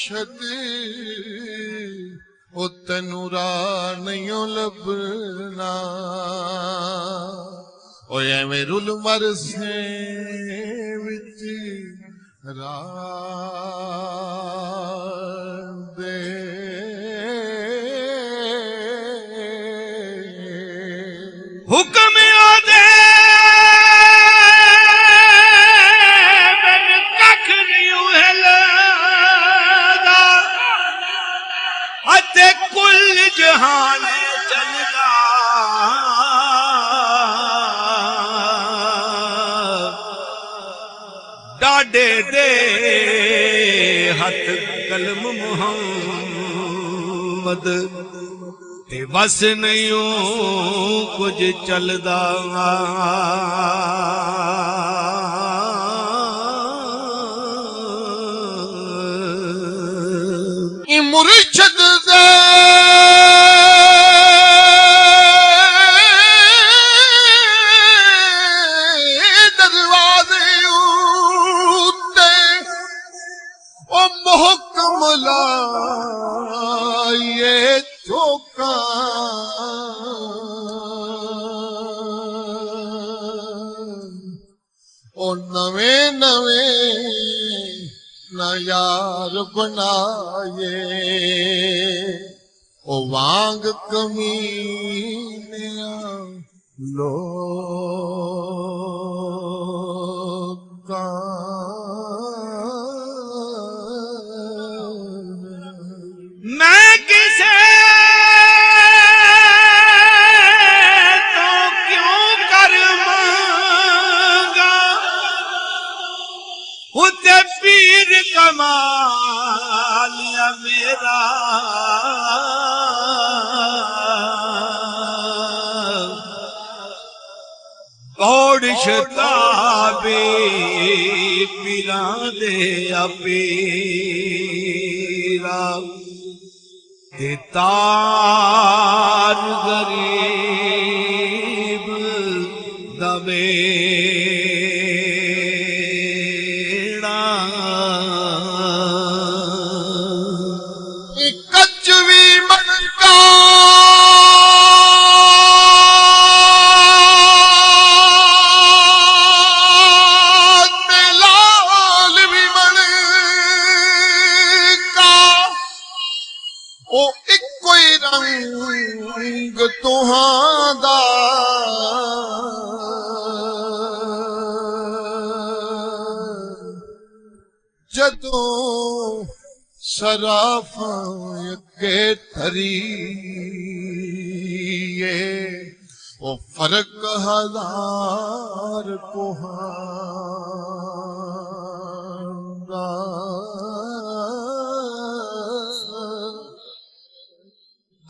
مرشد او تینوں راہ نہیں لبنا او ایویں رل مرسے وچ راہ دے حکم آدے میں ککھ نہیں ہلدا اتے کل جہان چلدا ڈاڈے دے ہاتھ قلم محمد تے بس نہیں کچھ چلدا مرشد دے دروازے اُتے او محکم لائے چوکا او نویں نویں نہ یار بنائے او وانگ کمینیاں لوکاں میں کسے تو کیوں کر مانگا خود پیر کمال یا میرا کوڑ شتابے پیران دے پیرا تے تار غریب دبیڑا کچوی منکا لال بھی منکا او کوئی رنگ تہاں دا جدوں سرافاں اگے تھریے او فرق ہزار کوہاں دا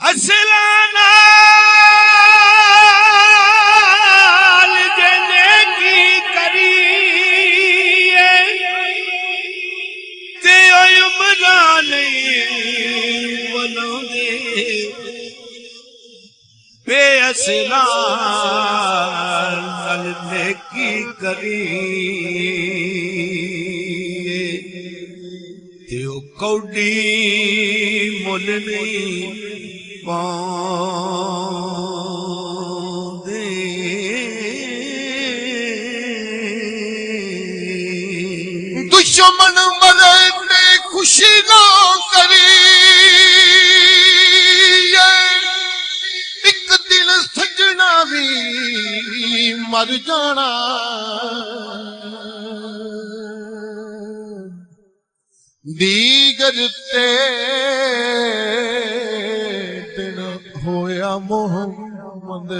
اصلانا جنے کی کریے تے عمران بنو دے بے اصلان نیکی کریے تے او کوڈی مل نہیں پاندے دشمن مرے تے خوشی نہ کری ایک دن سجنا بھی مر جانا دیگر تے دن ہویا محمد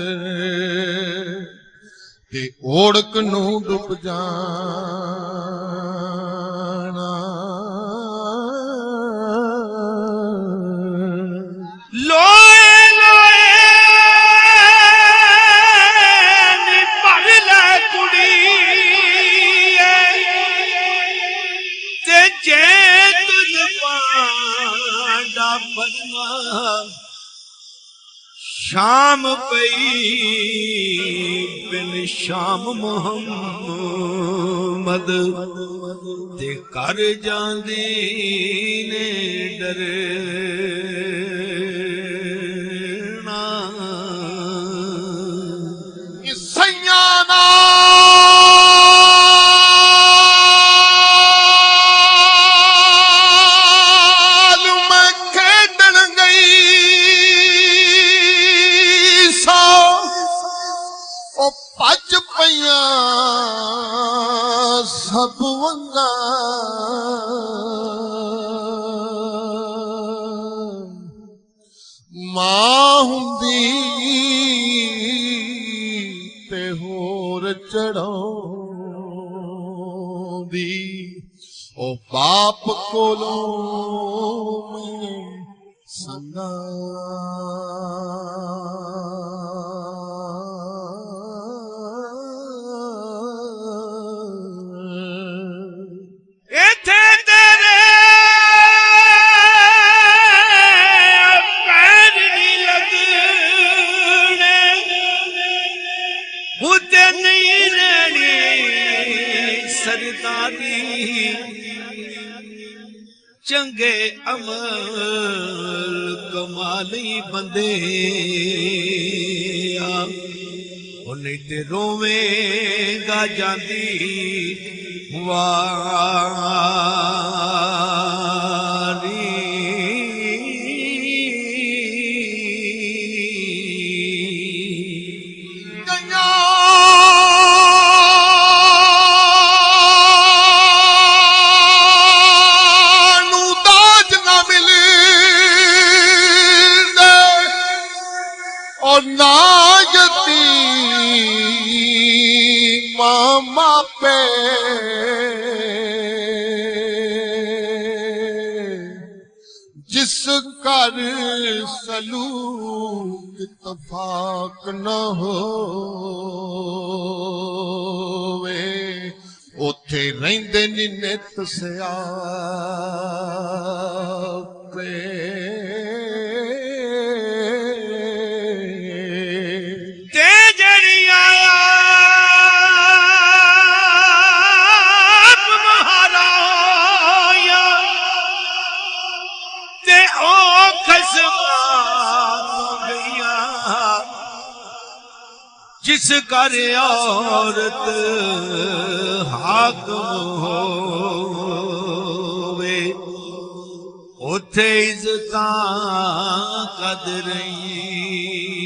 تے اوڑک نو ڈب جانا لوئے لوئے نی پڑھ لے کڑی تے جے تجھ پانڈا بننا شام پئی بن شام محمد تے کر جاندی نے ڈرنا سیانا سب ونگا ماں ہوندی تے ہور چڑھاوندی او باپ کولوں میں سنگا سرداری چنگے عمل کمالی بندے انہیں تے روویں گا جاندی واری ماما پہ جس کر سلوک اتفاق نہ ہووے اوتھے رہندے نی نت سیاپے جس کر عورت حاکم ہووے اوتھے عزتاں قدریں